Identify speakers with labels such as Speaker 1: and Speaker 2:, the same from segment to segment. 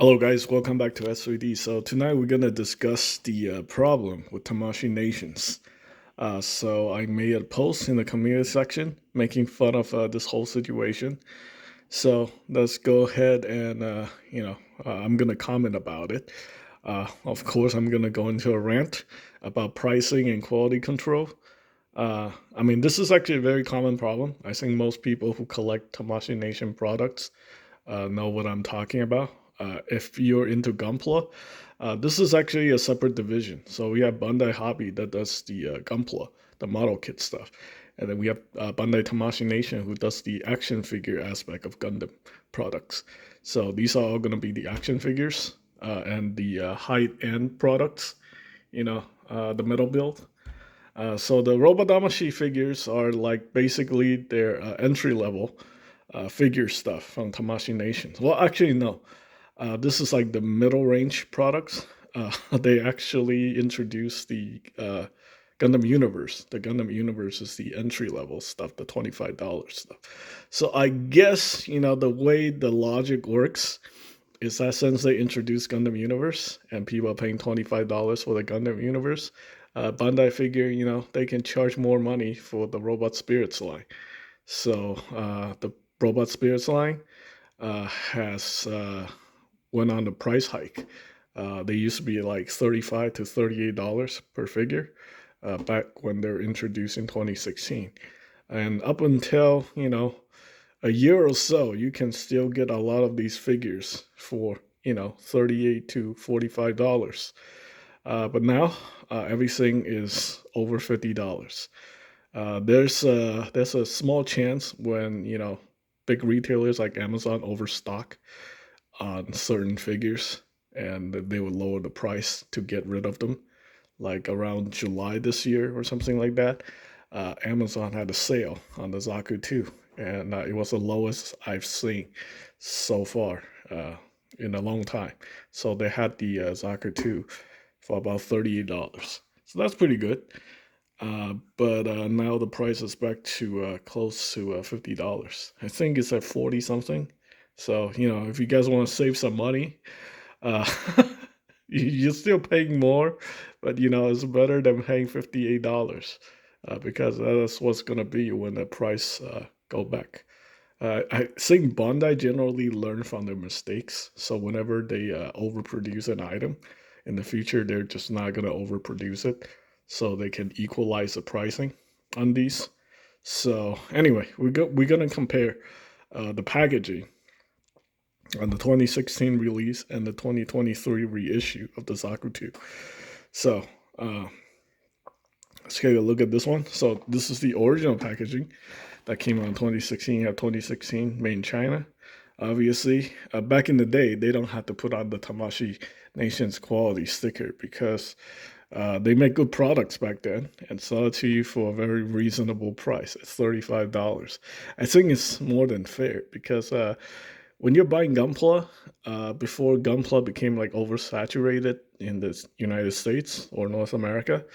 Speaker 1: Hello guys, welcome back to S3D. So tonight we're gonna discuss the problem with Tamashii Nations. So I made a post in the community section making fun of this whole situation. So let's go ahead and I'm gonna comment about it. Of course, I'm gonna go into a rant about pricing and quality control. This is actually a very common problem. I think most people who collect Tamashii Nation products know what I'm talking about. If you're into Gunpla, this is actually a separate division. So we have Bandai Hobby that does the Gunpla, the model kit stuff. And then we have Bandai Tamashii Nation who does the action figure aspect of Gundam products. So these are all going to be the action figures and the high-end products, the metal build. So the Robot Damashi figures are like basically their entry level figure stuff from Tamashii Nations. Well, actually, no. This is like the middle range products. They actually introduced the Gundam Universe. The Gundam Universe is the entry level stuff, the $25 stuff. So I guess, the way the logic works is that since they introduced Gundam Universe and people are paying $25 for the Gundam Universe, Bandai figure, they can charge more money for the Robot Spirits line. So the Robot Spirits line has went on the price hike. They used to be like $35 to $38 per figure back when they were introduced in 2016. And up until, a year or so, you can still get a lot of these figures for, $38 to $45. But now everything is over $50. There's a small chance when, big retailers like Amazon overstock on certain figures and they would lower the price to get rid of them. Like around July this year or something like that, Amazon had a sale on the Zaku 2, and it was the lowest I've seen so far in a long time. So they had the Zaku 2 for about $38. So that's pretty good. But now the price is back to close to $50. I think it's at 40 something. So, if you guys want to save some money, uh, you're still paying more, but it's better than paying $58 because that's what's going to be when the price go back. I think Bandai generally learn from their mistakes. So whenever they overproduce an item in the future, they're just not going to overproduce it so they can equalize the pricing on these. So anyway, we're going to compare the packaging on the 2016 release and the 2023 reissue of the Zaku 2. So let's take a look at this one. So this is the original packaging that came out in 2016. You have 2016 made in China. Obviously, back in the day, they don't have to put on the Tamashii Nations quality sticker because they make good products back then and sell it to you for a very reasonable price. It's $35. I think it's more than fair because when you're buying Gunpla, before Gunpla became like oversaturated in the United States or North America,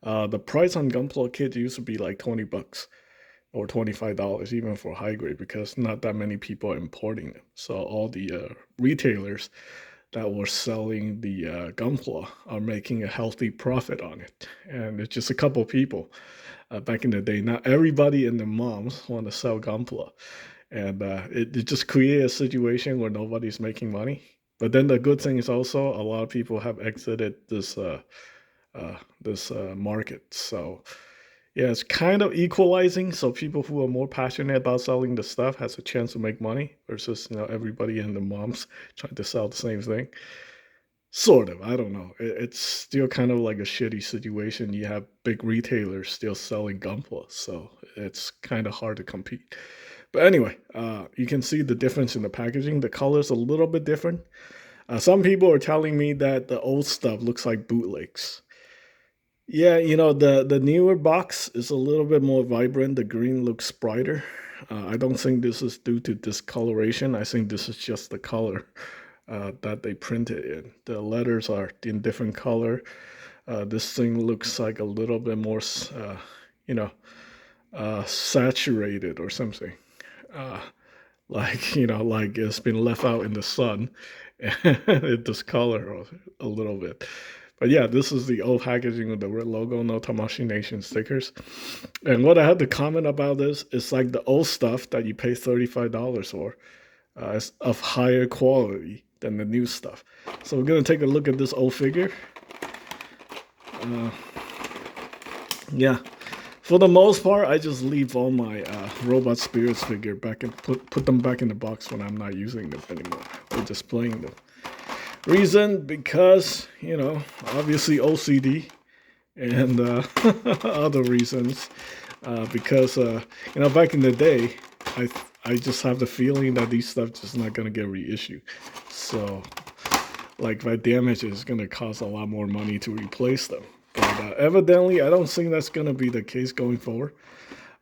Speaker 1: the price on Gunpla kit used to be like $20 or $25 even for high grade because not that many people are importing them. So all the retailers that were selling the Gunpla are making a healthy profit on it. And it's just a couple people back in the day. Not everybody and their moms want to sell Gunpla. And it just created a situation where nobody's making money. But then the good thing is also a lot of people have exited this market. So yeah, it's kind of equalizing. So people who are more passionate about selling the stuff has a chance to make money versus everybody and the moms trying to sell the same thing. Sort of, I don't know. It's still kind of like a shitty situation. You have big retailers still selling Gunpla, so it's kind of hard to compete. But anyway, you can see the difference in the packaging. The color's a little bit different. Some people are telling me that the old stuff looks like bootlegs. Yeah, the newer box is a little bit more vibrant. The green looks brighter. I don't think this is due to discoloration. I think this is just the color that they printed in. The letters are in different color. This thing looks like a little bit more, you know, saturated or something. Uh, like like it's been left out in the sun, and it discolor a little bit. But yeah, this is the old packaging with the red logo, no Tamashii Nation stickers. And what I had to comment about this is like the old stuff that you pay $35 for is of higher quality than the new stuff. So we're gonna take a look at this old figure. Yeah, for the most part, I just leave all my robot spirits figure back and put them back in the box when I'm not using them anymore or displaying them. Reason, because obviously OCD, and other reasons, because back in the day, I just have the feeling that these stuff just not gonna get reissued. So like my damage is gonna cost a lot more money to replace them. But evidently, I don't think that's gonna be the case going forward.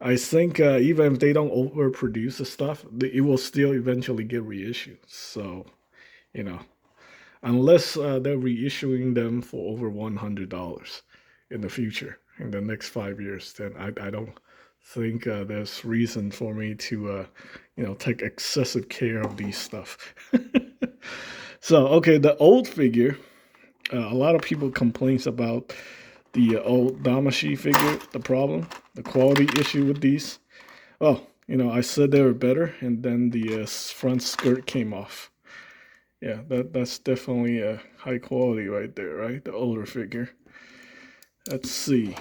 Speaker 1: I think even if they don't overproduce the stuff, it will still eventually get reissued. So, unless they're reissuing them for over $100 in the future, in the next 5 years, then I don't think there's reason for me to, take excessive care of these stuff. So, okay, the old figure, a lot of people complains about the old Tamashii figure, the quality issue with these. Oh, I said they were better, and then the front skirt came off. Yeah, that's definitely a high quality right there, right? The older figure. Let's see.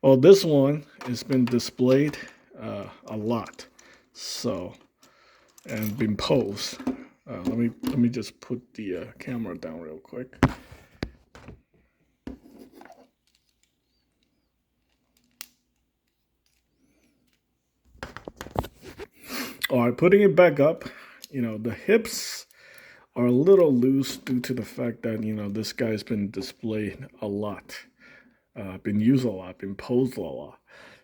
Speaker 1: Well, this one has been displayed a lot, so, and been posed. Let me just put the camera down real quick. All right, putting it back up. The hips are a little loose due to the fact that this guy's been displayed a lot, been used a lot, been posed a lot.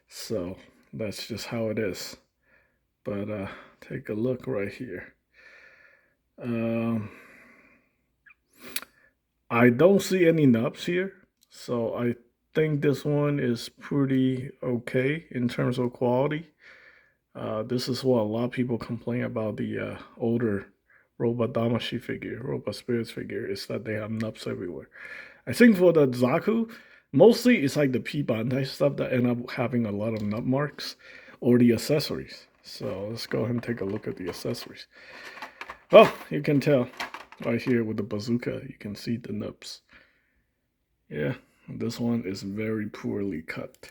Speaker 1: So that's just how it is. But take a look right here. I don't see any nubs here, so I think this one is pretty okay in terms of quality. This is what a lot of people complain about the older robot Tamashii figure, robot spirits figure, is that they have nubs everywhere. I think for the Zaku, mostly it's like the P Bandai stuff that end up having a lot of nub marks, or the accessories. So let's go ahead and take a look at the accessories. Oh, you can tell right here with the bazooka, you can see the nubs. Yeah, this one is very poorly cut.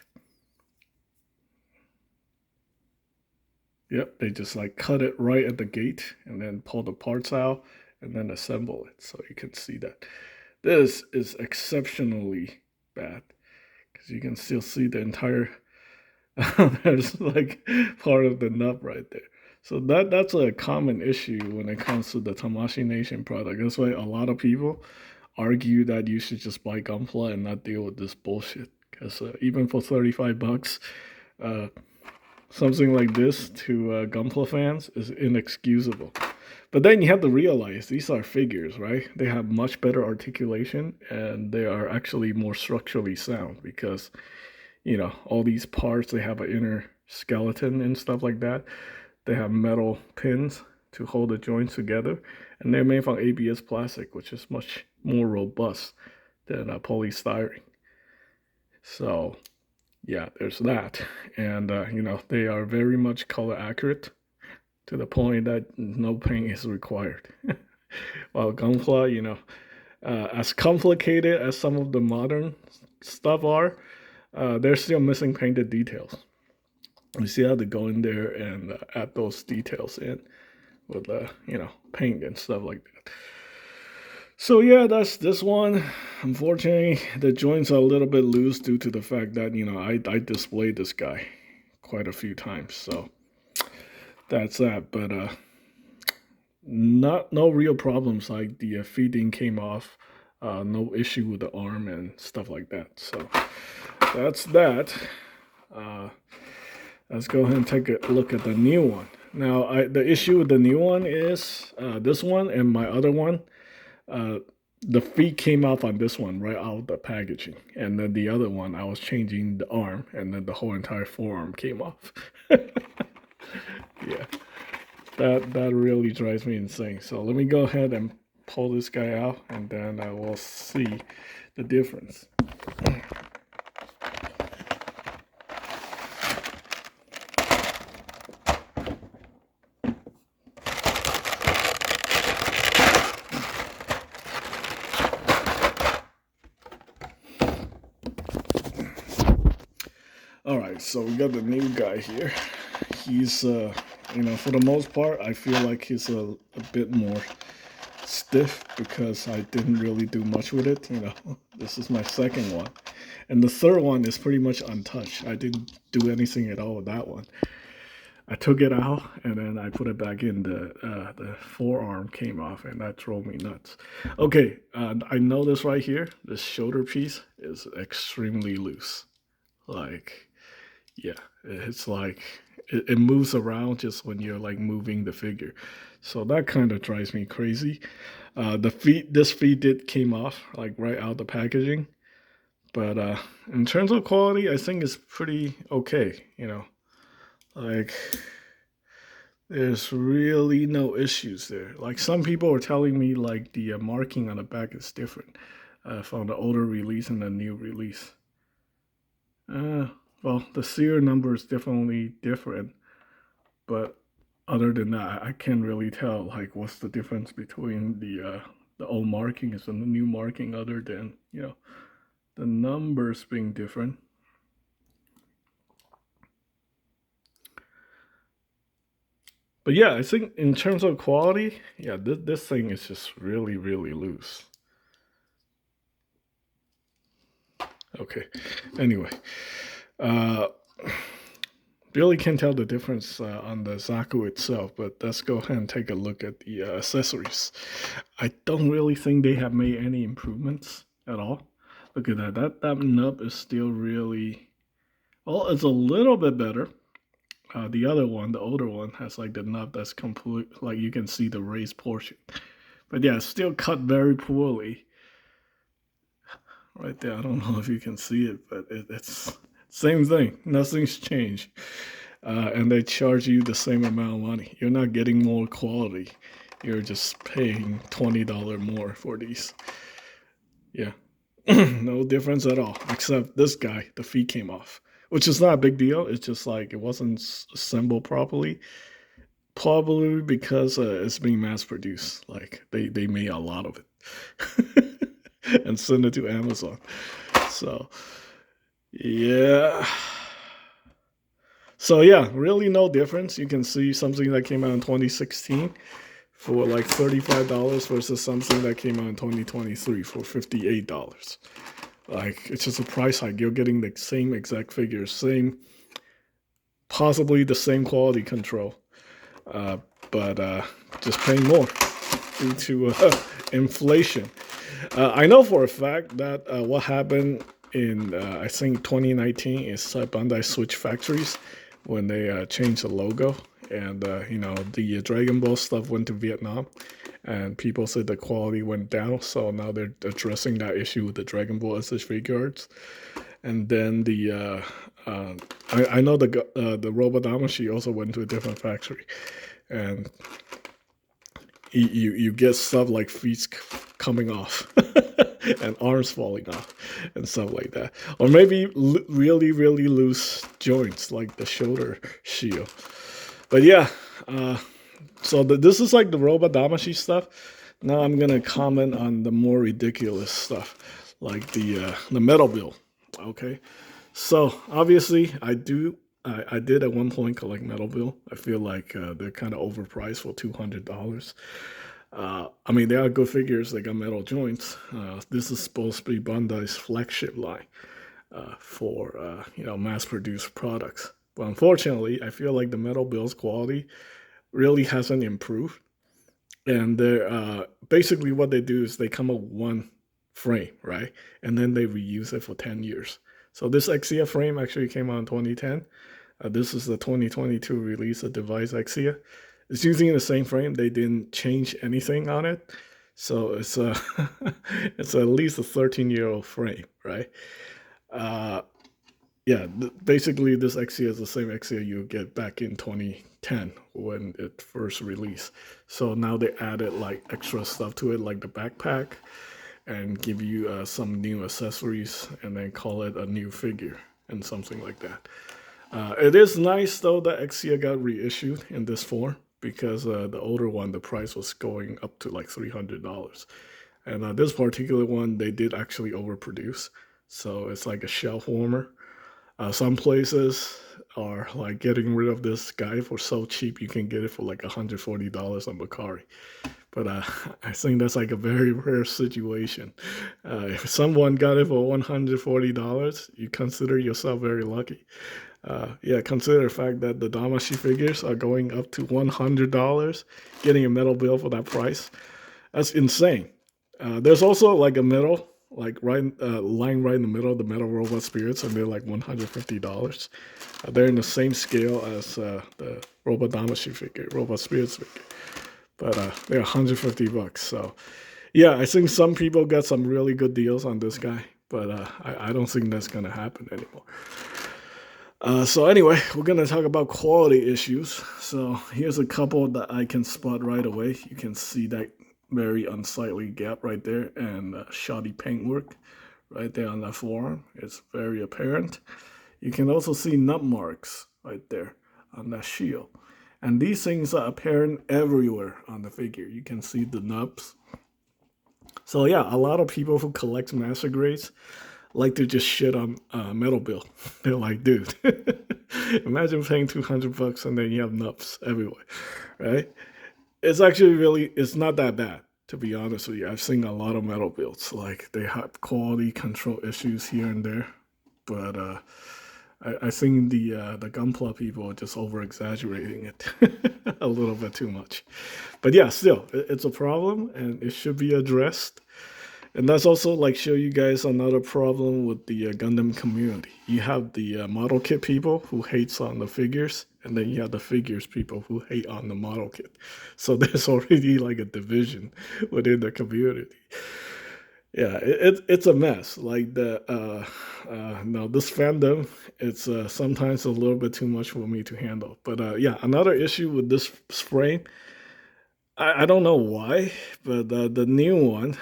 Speaker 1: Yep, they just like cut it right at the gate and then pull the parts out and then assemble it. So you can see that this is exceptionally bad because you can still see the entire, there's like part of the nub right there. So that's a common issue when it comes to the Tamashii Nation product. That's why a lot of people argue that you should just buy Gunpla and not deal with this bullshit. Because even for $35, something like this to Gunpla fans is inexcusable. But then you have to realize these are figures, right? They have much better articulation and they are actually more structurally sound because, all these parts, they have an inner skeleton and stuff like that. They have metal pins to hold the joints together, and they're made from ABS plastic, which is much more robust than polystyrene. So, yeah, there's that. And, they are very much color accurate to the point that no paint is required. While Gunpla, as complicated as some of the modern stuff are, they're still missing painted details. You see how they go in there and add those details in with, paint and stuff like that. So yeah, that's this one. Unfortunately, the joints are a little bit loose due to the fact that, I displayed this guy quite a few times. So that's that. But no real problems like the feeding came off. No issue with the arm and stuff like that. So that's that. Let's go ahead and take a look at the new one. Now, the issue with the new one is this one and my other one. The feet came off on this one right out of the packaging. And then the other one, I was changing the arm, and then the whole entire forearm came off. Yeah, that really drives me insane. So let me go ahead and pull this guy out, and then I will see the difference. All right, so we got the new guy here. He's, for the most part, I feel like he's a bit more stiff because I didn't really do much with it. This is my second one. And the third one is pretty much untouched. I didn't do anything at all with that one. I took it out and then I put it back in. The forearm came off, and that drove me nuts. Okay, I noticed right here, this shoulder piece is extremely loose. Like, yeah, it's like it moves around just when you're like moving the figure. So that kind of drives me crazy. This feet came off like right out the packaging. But in terms of quality, I think it's pretty okay. Like there's really no issues there. Like some people are telling me like the marking on the back is different from the older release and the new release. Well, the serial number is definitely different, but other than that, I can't really tell like what's the difference between the old markings and the new marking, other than the numbers being different. But yeah, I think in terms of quality, yeah, this thing is just really, really loose. Okay. Anyway, uh, really can't tell the difference on the Zaku itself, but let's go ahead and take a look at the accessories. I don't really think they have made any improvements at all. Look at that. That nub is still really, well, it's a little bit better. The other one, the older one, has like the nub that's complete, like you can see the raised portion. But yeah, it's still cut very poorly. Right there, I don't know if you can see it, but it's same thing. Nothing's changed. And they charge you the same amount of money. You're not getting more quality. You're just paying $20 more for these. Yeah. No difference at all, except this guy, the feet came off, which is not a big deal. It's just like it wasn't assembled properly. Probably because it's being mass produced. Like they made a lot of it and send it to Amazon. So yeah. So yeah, really no difference. You can see something that came out in 2016 for like $35 versus something that came out in 2023 for $58. Like it's just a price hike. You're getting the same exact figures, possibly the same quality control, but just paying more due to inflation. I know for a fact that what happened in I think 2019 is Bandai switched factories when they changed the logo, and the Dragon Ball stuff went to Vietnam, and people said the quality went down. So now they're addressing that issue with the Dragon Ball SSV cards. And then I know the Robot Damashi also went to a different factory, and you get stuff like feet coming off and arms falling off and stuff like that, or maybe really really loose joints like the shoulder shield. But yeah, so this is like the Robot Damashi stuff. Now I'm gonna comment on the more ridiculous stuff, like the metal bill. Okay, so obviously I did at one point collect metal bill. I feel like they're kind of overpriced for $200. I mean, they are good figures. They got metal joints. This is supposed to be Bandai's flagship line for mass-produced products. But unfortunately, I feel like the metal bill's quality really hasn't improved. And they're basically what they do is they come up with one frame, right? And then they reuse it for 10 years. So this Exia frame actually came out in 2010. This is the 2022 release of Device Exia. It's using the same frame. They didn't change anything on it. So it's it's at least a 13-year-old frame, right? yeah, basically this XE is the same XE you get back in 2010 when it first released. So now they added like extra stuff to it, like the backpack, and give you some new accessories, and then call it a new figure and something like that. It is nice though that XE got reissued in this form because the older one, the price was going up to like $300. And this particular one, they did actually overproduce. So it's like a shelf warmer. Some places are like getting rid of this guy for so cheap you can get it for like $140 on Bakari. But I think that's like a very rare situation. If someone got it for $140, you consider yourself very lucky. Yeah, consider the fact that the Tamashii figures are going up to $100, getting a metal bill for that price. That's insane. There's also like a metal, like line right in the middle, the metal robot spirits, and they're like $150. They're in the same scale as the robot Tamashii figure, robot spirits figure, but they're $150. So yeah, I think some people got some really good deals on this guy, but I don't think that's gonna happen anymore. So anyway, we're gonna talk about quality issues. So here's a couple that I can spot right away. You can see that very unsightly gap right there and shoddy paintwork right there on that forearm. It's very apparent. You can also see nut marks right there on that shield. And these things are apparent everywhere on the figure. You can see the nubs. So yeah, a lot of people who collect master grades like to just shit on metal bill. They're like, dude, imagine paying $200 and then you have nubs everywhere, right? It's actually really, it's not that bad, to be honest with you. I've seen a lot of metal builds, like they have quality control issues here and there, but I think the Gunpla people are just over exaggerating it a little bit too much. But yeah, still, it's a problem and it should be addressed. And that's also like show you guys another problem with the Gundam community. You have the model kit people who hates on the figures, and then you have the figures people who hate on the model kit. So there's already like a division within the community. Yeah, it's a mess. Like no, this fandom, it's sometimes a little bit too much for me to handle. But yeah, another issue with this frame, I don't know why, but the new one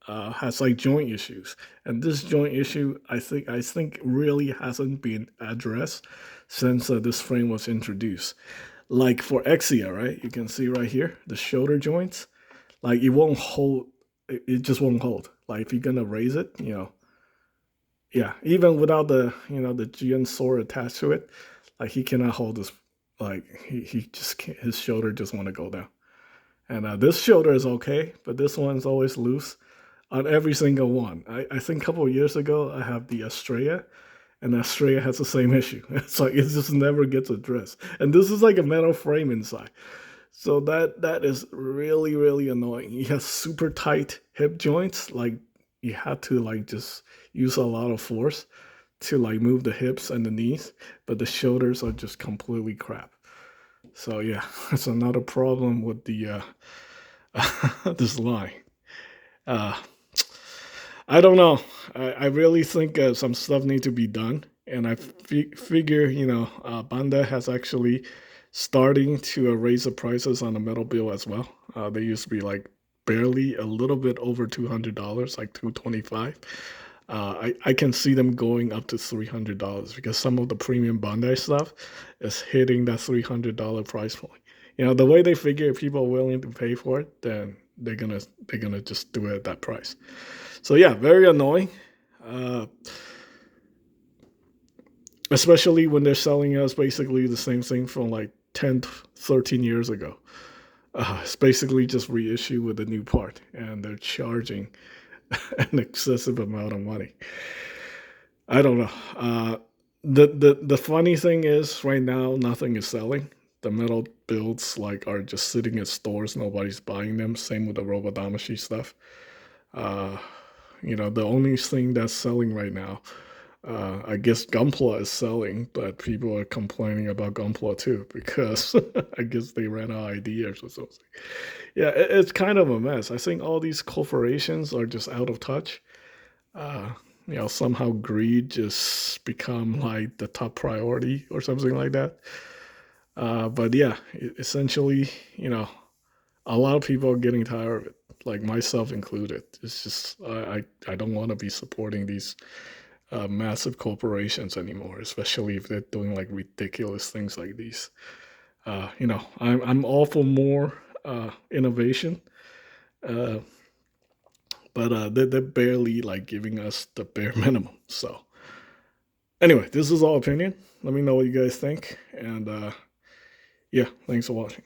Speaker 1: has like joint issues, and this joint issue I think really hasn't been addressed since this frame was introduced. Like for Exia, right? You can see right here the shoulder joints, like it won't hold. It just won't hold. Like if you're gonna raise it, yeah, even without the GN sword attached to it, like he cannot hold this. Like he just can't, his shoulder just want to go down. And this shoulder is okay, but this one's always loose on every single one. I think a couple of years ago, I have the Estrella, and Estrella has the same issue. It's like it just never gets addressed. And this is like a metal frame inside. So that is really, really annoying. He has super tight hip joints. Like you have to like just use a lot of force to like move the hips and the knees, but the shoulders are just completely crap. So yeah, that's another problem with the this line. Uh, I don't know. I really think some stuff needs to be done, and I figure Bandai has actually starting to raise the prices on the metal bill as well. They used to be like barely a little bit over $200, like $225. I can see them going up to $300 because some of the premium Bandai stuff is hitting that $300 price point. The way they figure if people are willing to pay for it, then they're gonna just do it at that price. So yeah, very annoying. Uh, Especially when they're selling us basically the same thing from like 10, 13 years ago. It's basically just reissue with a new part, and they're charging an excessive amount of money. I don't know. The funny thing is, right now nothing is selling. The metal builds like are just sitting at stores. Nobody's buying them. Same with the Robodamashi stuff. Uh, the only thing that's selling right now, I guess Gunpla is selling, but people are complaining about Gunpla too because I guess they ran out of ideas or something. Yeah, it's kind of a mess. I think all these corporations are just out of touch. Uh, somehow greed just become like the top priority or something like that. But yeah, essentially, a lot of people are getting tired of it, like myself included. It's just I don't want to be supporting these massive corporations anymore, especially if they're doing like ridiculous things like these. I'm all for more innovation, uh, but they're barely like giving us the bare minimum. So anyway, this is all opinion. Let me know what you guys think, and yeah, thanks for watching.